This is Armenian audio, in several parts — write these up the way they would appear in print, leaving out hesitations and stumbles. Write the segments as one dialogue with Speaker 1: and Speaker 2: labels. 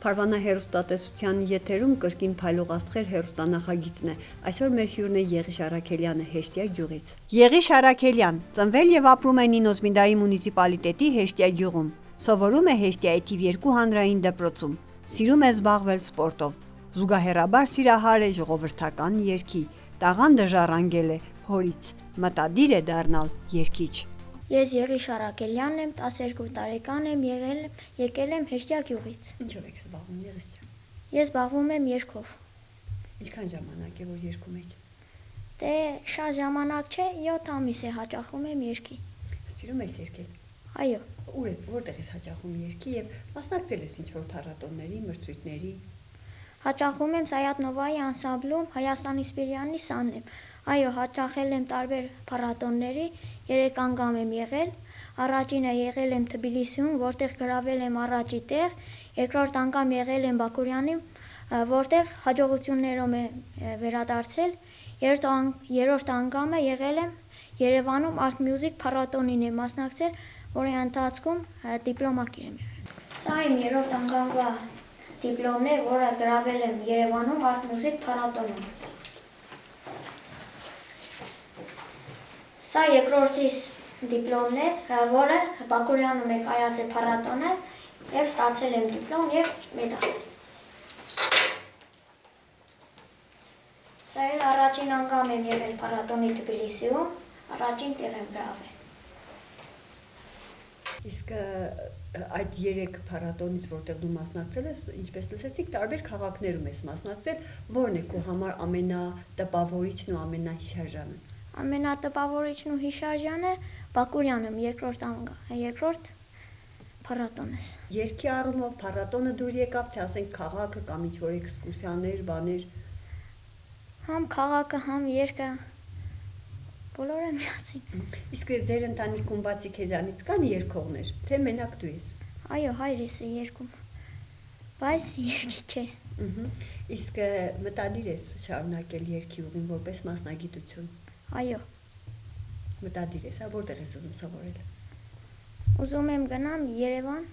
Speaker 1: Փարվանա հեռուստատեսության եթերում կրկին փայլող աստղեր հեռուստանախագիծն է։ Այսօր մեր հյուրն է Եղիշ Առաքելյանը Հեշտիա գյուղից։ Եղիշ Առաքելյան ծնվել եւ ապրում է Նինոսմինդայի մունիցիպալիտետի Հեշտիա գյուղում։ Սովորում է Հեշտիայի թիվ 2 հանրային դպրոցում։ Սիրում է զբաղվել սպորտով։ Զուգահեռաբար սիրահար է ժողովրդական երգի։ Տաղանդը ժառանգել է հորից։ Մտադիր է դառնալ երգիչ։
Speaker 2: Ես Եղիշ Առաքելյանն եմ, 12 տարեկան եմ, եկել եմ Հեշտիա գյուղից։
Speaker 1: Ինչով եք զբաղվում Եղիշ ջան։
Speaker 2: Ես զբաղվում եմ երգով։
Speaker 1: Ինչքան ժամանակ է որ երգում եք։
Speaker 2: Դե շատ ժամանակ չէ, 7 ամիս է հաճախում եմ երգի։
Speaker 1: Սիրում ես երգել։
Speaker 2: Այո։
Speaker 1: Որտեղ ես հաճախում երգի եւ մասնակցել ես ինչ-որ փառատոների, մրցույթների։
Speaker 2: Հաճախում եմ Սայաթ Նովայի անսամբլում Հայաստանի Սպիրյանի սանն եմ։ Այո, հաճախել եմ տարբեր փառատոների, 3 անգամ եմ եղել։ Առաջինը եղել եմ Թբիլիսիում, որտեղ գրավել եմ առաջի տեղ, երկրորդ անգամ եղել եմ Բաքուրյանում, որտեղ հաջողություններով եմ վերադարձել։ Երրորդ անգամը եղել եմ Երևանում Art Music փառատոնին եմ մասնակցել, որի ընթացքում դիպլոմակիր եմ եղել։ Սա իմ երրորդ անգամվա դիպլոմն է, որը գրավել եմ Երևանում Art Music փառատոնում։ Սա երկրորդիս դիպլոմն է, որը Բաքուրյանում է կայացել փառատոնը եւ ստացել եմ դիպլոմ եւ մեդալ։ Սա էլ առաջին անգամ եմ եղել փառատոնի Թբիլիսիում, առաջին տեղ եմ գրավել։
Speaker 1: Իսկ այդ 3 փառատոնից, որտեղ դու մասնակցել ես, ինչպես լսեցիք, տարբեր քաղաքներում ես մասնակցել, ո՞րն է քո համար ամենատպավորիչն ու ամենահիշարժանը։
Speaker 2: Ամենատպավորիչն ու հիշարժանը Բաքուրյանում երկրորդ փառատոնս։
Speaker 1: Երգի առումով փառատոնը դուր եկավ, թե ասենք քաղաքը կամ ինչ-որ էքսկուրսիաներ, բաներ։
Speaker 2: Համ քաղաքը, համ երգը բոլորը միասին։
Speaker 1: Իսկ ձեր ընտանիքում բացի քեզանից կան երգողներ, թե մենակ դու ես։
Speaker 2: Այո, հայրս է երգում, բայց երգի չէ։
Speaker 1: Իսկ մտադիր ես շարունակել երգի ուղին որպես մասնագիտություն։
Speaker 2: Այո։
Speaker 1: Մտադիր ես, որտեղ ես ուզում սովորել։
Speaker 2: Ուզում եմ գնամ Երևան,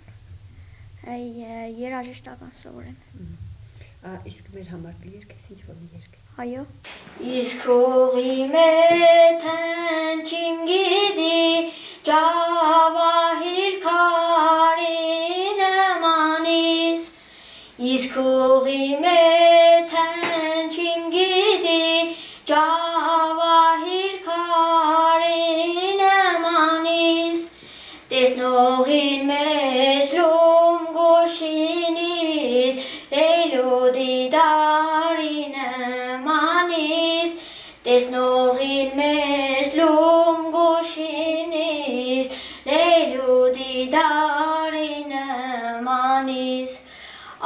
Speaker 2: երաժշտական սովորեմ։
Speaker 1: Իսկ մեր համար կերգես ինչ-որ մի երգ։
Speaker 2: Այո։ Իսկ հողի մեթեն չիմ գիտի, ջավահիր քարին եմանիս, իսկ հողի մեթեն չիմ գիտի, ջավահիր քարին եմանիս, տեսնողին մեզ լում գոշինիս, լեյլու դիդարին եմանիս, տեսնողին մեզ լում գոշինիս, լեյլու դիդարին եմանիս,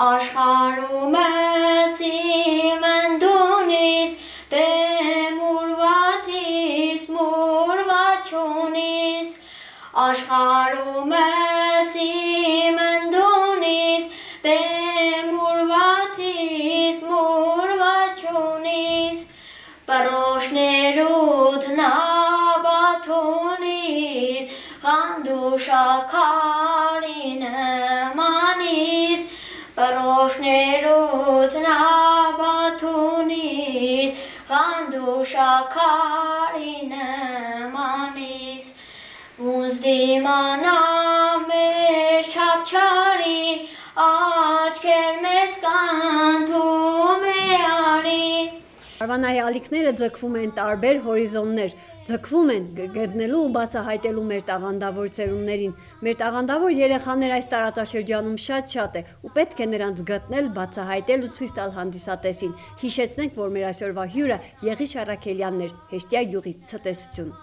Speaker 2: աշխարհում ես իմ ընդունիս, բեմուրվաթիս մուրվաչունիս, աշխարհում ես իմ ընդունիս, բեմուրվաթիս մուրվաչունիս, պրոշներուդ նաբաթունիս, խանդուշակարին եմանիս, պրոշներուդ նաբաթունիս, խանդուշակարին եմանիս, ոնց դիմանամ ես չապչարի, աչքեր մեզ կանթում է արի։
Speaker 1: Փարվանայի ալիքները ձգվում են տարբեր հորիզոններ, ձգվում են գտնելու ու բացահայտելու մեր տաղանդավոր ծերուններին։ Մեր տաղանդավոր երեխաներ այս տարածաշրջանում շատ է ու պետք է նրանց գտնել, բացահայտել ու ցույց տալ հանդիսատեսին։ Հիշեցնենք, որ մեր այսօրվա հյուրը Եղիշ Առաքելյանն էր, Հեշտիա գյուղի ցտեսություն։